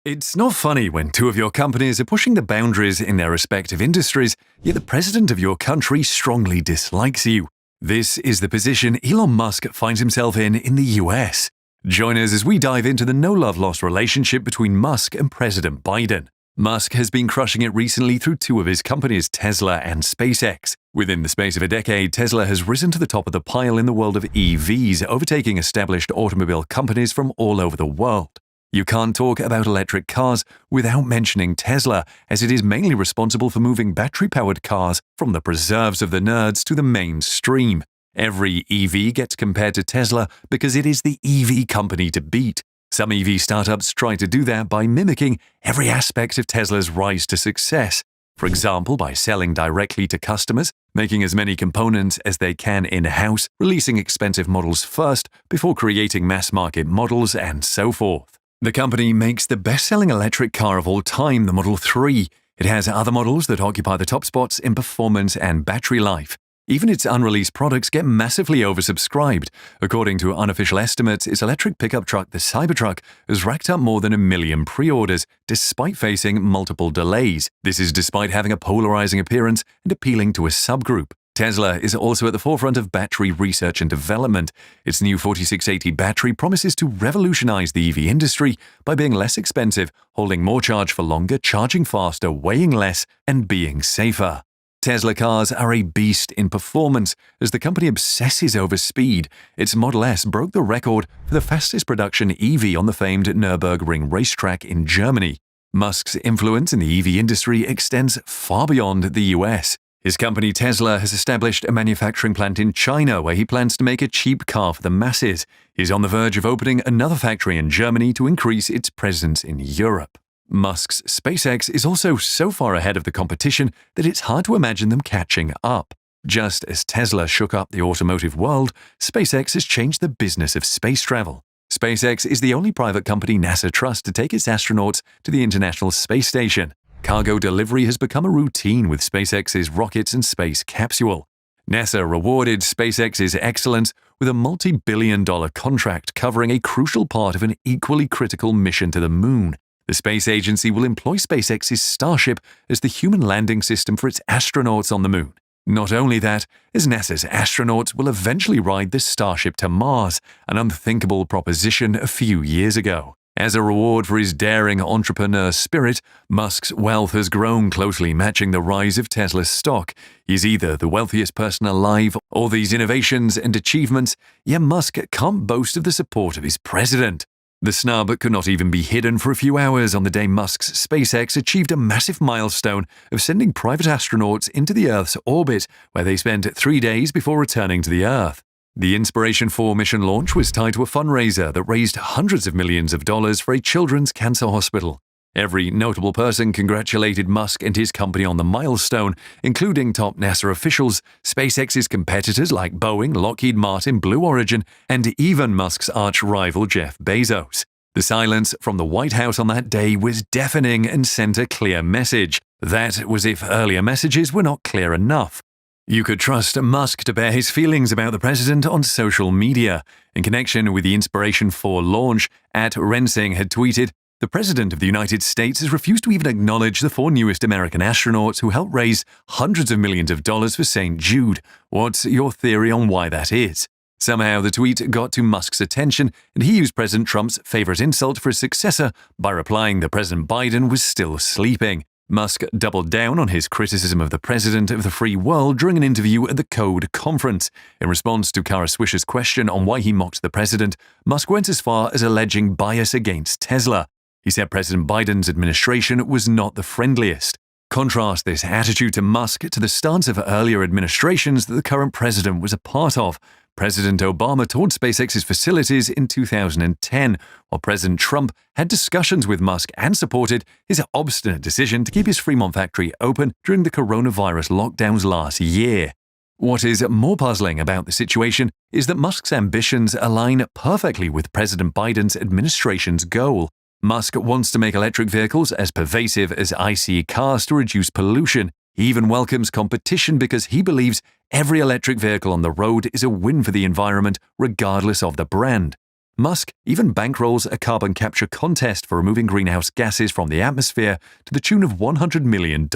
It's not funny when two of your companies are pushing the boundaries in their respective industries, yet the president of your country strongly dislikes you. This is the position Elon Musk finds himself in the US. Join us as we dive into the no-love-lost relationship between Musk and President Biden. Musk has been crushing it recently through two of his companies, Tesla and Spacex. Within the space of a decade, Tesla has risen to the top of the pile in the world of EVs, overtaking established automobile companies from all over the world. You can't talk about electric cars without mentioning Tesla, as it is mainly responsible for moving battery-powered cars from the preserves of the nerds to the mainstream. Every EV gets compared to Tesla because it is the EV company to beat. Some EV startups try to do that by mimicking every aspect of Tesla's rise to success. For example, by selling directly to customers, making as many components as they can in-house, releasing expensive models first before creating mass-market models, and so forth. The company makes the best-selling electric car of all time, the Model 3. It has other models that occupy the top spots in performance and battery life. Even its unreleased products get massively oversubscribed. According to unofficial estimates, its electric pickup truck, the Cybertruck, has racked up more than 1 million pre-orders, despite facing multiple delays. This is despite having a polarizing appearance and appealing to a subgroup. Tesla is also at the forefront of battery research and development. Its new 4680 battery promises to revolutionize the EV industry by being less expensive, holding more charge for longer, charging faster, weighing less, and being safer. Tesla cars are a beast in performance, as the company obsesses over speed. Its Model S broke the record for the fastest production EV on the famed Nürburgring racetrack in Germany. Musk's influence in the EV industry extends far beyond the US. His company Tesla has established a manufacturing plant in China where he plans to make a cheap car for the masses. He's on the verge of opening another factory in Germany to increase its presence in Europe. Musk's Spacex is also so far ahead of the competition that it's hard to imagine them catching up. Just as Tesla shook up the automotive world, SpaceX has changed the business of space travel. SpaceX is the only private company NASA trusts to take its astronauts to the International Space Station. Cargo delivery has become a routine with SpaceX's rockets and space capsule. NASA rewarded SpaceX's excellence with a multi-billion-dollar contract covering a crucial part of an equally critical mission to the moon. The space agency will employ SpaceX's Starship as the human landing system for its astronauts on the moon. Not only that, as NASA's astronauts will eventually ride the Starship to Mars, an unthinkable proposition a few years ago. As a reward for his daring entrepreneur spirit, Musk's wealth has grown closely matching the rise of Tesla's stock. He's either the wealthiest person alive or these innovations and achievements, yet Musk can't boast of the support of his president. The snub could not even be hidden for a few hours on the day Musk's SpaceX achieved a massive milestone of sending private astronauts into the Earth's orbit, where they spent 3 days before returning to the Earth. The Inspiration 4 mission launch was tied to a fundraiser that raised hundreds of millions of dollars for a children's cancer hospital. Every notable person congratulated Musk and his company on the milestone, including top NASA officials, SpaceX's competitors like Boeing, Lockheed Martin, Blue Origin, and even Musk's arch-rival Jeff Bezos. The silence from the White House on that day was deafening and sent a clear message. That was if earlier messages were not clear enough. You could trust Musk to bear his feelings about the president on social media. In connection with the Inspiration 4 launch, @Rensing had tweeted, "The President of the United States has refused to even acknowledge the 4 newest American astronauts who helped raise hundreds of millions of dollars for St. Jude. What's your theory on why that is?" Somehow the tweet got to Musk's attention, and he used President Trump's favorite insult for his successor by replying that President Biden was still sleeping. Musk doubled down on his criticism of the president of the free world during an interview at the Code conference. In response to Kara Swisher's question on why he mocked the president, Musk went as far as alleging bias against Tesla. He said President Biden's administration was not the friendliest. Contrast this attitude to Musk to the stance of earlier administrations that the current president was a part of. President Obama toured SpaceX's facilities in 2010, while President Trump had discussions with Musk and supported his obstinate decision to keep his Fremont factory open during the coronavirus lockdowns last year. What is more puzzling about the situation is that Musk's ambitions align perfectly with President Biden's administration's goal. Musk wants to make electric vehicles as pervasive as ICE cars to reduce pollution. He even welcomes competition because he believes every electric vehicle on the road is a win for the environment, regardless of the brand. Musk even bankrolls a carbon capture contest for removing greenhouse gases from the atmosphere to the tune of $100 million.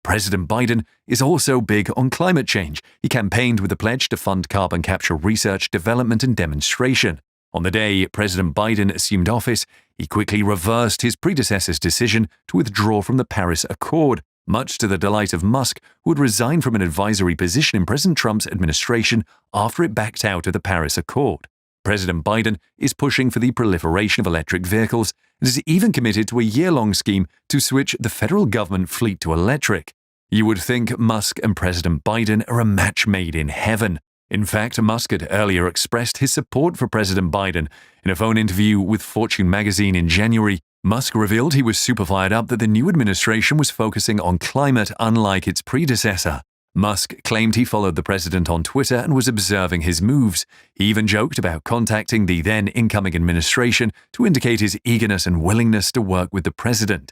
President Biden is also big on climate change. He campaigned with a pledge to fund carbon capture research, development, and demonstration. On the day President Biden assumed office, he quickly reversed his predecessor's decision to withdraw from the Paris Accord, much to the delight of Musk, who had resigned from an advisory position in President Trump's administration after it backed out of the Paris Accord. President Biden is pushing for the proliferation of electric vehicles and is even committed to a year-long scheme to switch the federal government fleet to electric. You would think Musk and President Biden are a match made in heaven. In fact, Musk had earlier expressed his support for President Biden. In a phone interview with Fortune magazine in January, Musk revealed he was super fired up that the new administration was focusing on climate unlike its predecessor. Musk claimed he followed the president on Twitter and was observing his moves. He even joked about contacting the then incoming administration to indicate his eagerness and willingness to work with the president.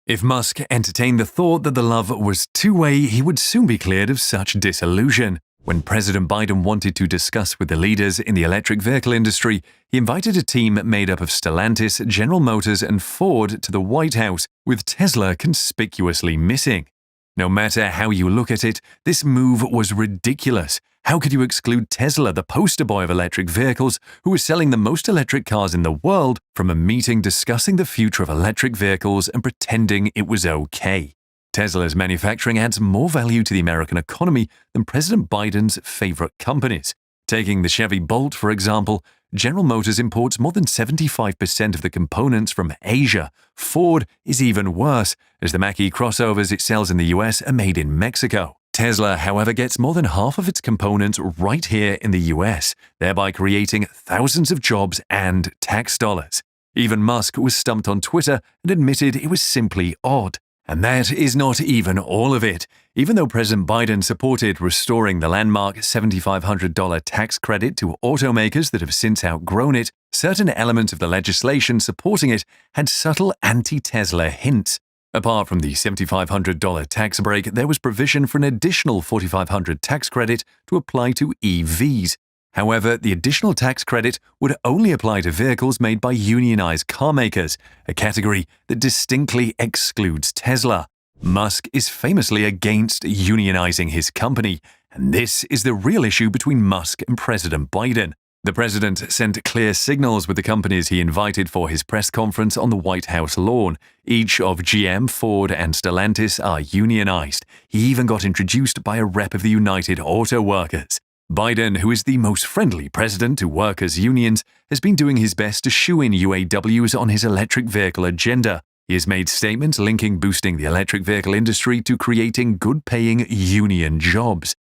If Musk entertained the thought that the love was two-way, he would soon be cleared of such disillusion. When President Biden wanted to discuss with the leaders in the electric vehicle industry, he invited a team made up of Stellantis, General Motors, and Ford to the White House, with Tesla conspicuously missing. No matter how you look at it, this move was ridiculous. How could you exclude Tesla, the poster boy of electric vehicles, who is selling the most electric cars in the world, from a meeting discussing the future of electric vehicles and pretending it was okay? Tesla's manufacturing adds more value to the American economy than President Biden's favorite companies. Taking the Chevy Bolt, for example, General Motors imports more than 75% of the components from Asia. Ford is even worse, as the Mach-E crossovers it sells in the US are made in Mexico. Tesla, however, gets more than half of its components right here in the US, thereby creating thousands of jobs and tax dollars. Even Musk was stumped on Twitter and admitted it was simply odd. And that is not even all of it. Even though President Biden supported restoring the landmark $7,500 tax credit to automakers that have since outgrown it, certain elements of the legislation supporting it had subtle anti-Tesla hints. Apart from the $7,500 tax break, there was provision for an additional $4,500 tax credit to apply to EVs. However, the additional tax credit would only apply to vehicles made by unionized carmakers, a category that distinctly excludes Tesla. Musk is famously against unionizing his company, and this is the real issue between Musk and President Biden. The president sent clear signals with the companies he invited for his press conference on the White House lawn. Each of GM, Ford, and Stellantis are unionized. He even got introduced by a rep of the United Auto Workers. Biden, who is the most friendly president to workers' unions, has been doing his best to shoo in UAWs on his electric vehicle agenda. He has made statements linking boosting the electric vehicle industry to creating good-paying union jobs.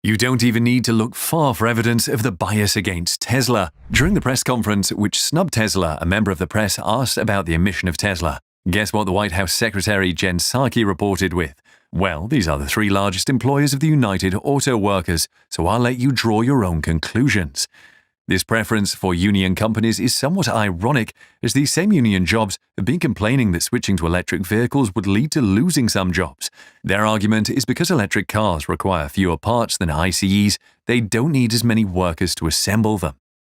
You don't even need to look far for evidence of the bias against Tesla. During the press conference which snubbed Tesla, a member of the press asked about the emission of Tesla. Guess what the White House Secretary Jen Psaki reported with? Well, these are the three largest employers of the United Auto Workers, so I'll let you draw your own conclusions. This preference for union companies is somewhat ironic, as these same union jobs have been complaining that switching to electric vehicles would lead to losing some jobs. Their argument is because electric cars require fewer parts than ICEs, they don't need as many workers to assemble them.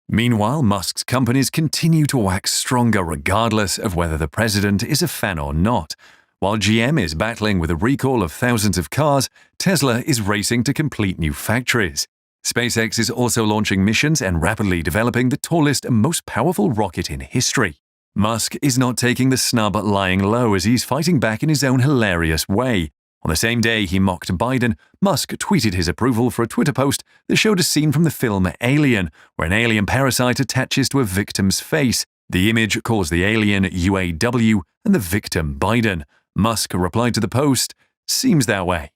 Meanwhile, Musk's companies continue to wax stronger regardless of whether the president is a fan or not. While GM is battling with a recall of thousands of cars, Tesla is racing to complete new factories. SpaceX is also launching missions and rapidly developing the tallest and most powerful rocket in history. Musk is not taking the snub lying low as he's fighting back in his own hilarious way. On the same day he mocked Biden, Musk tweeted his approval for a Twitter post that showed a scene from the film Alien, where an alien parasite attaches to a victim's face. The image calls the alien UAW and the victim Biden. Musk replied to the post, "Seems that way."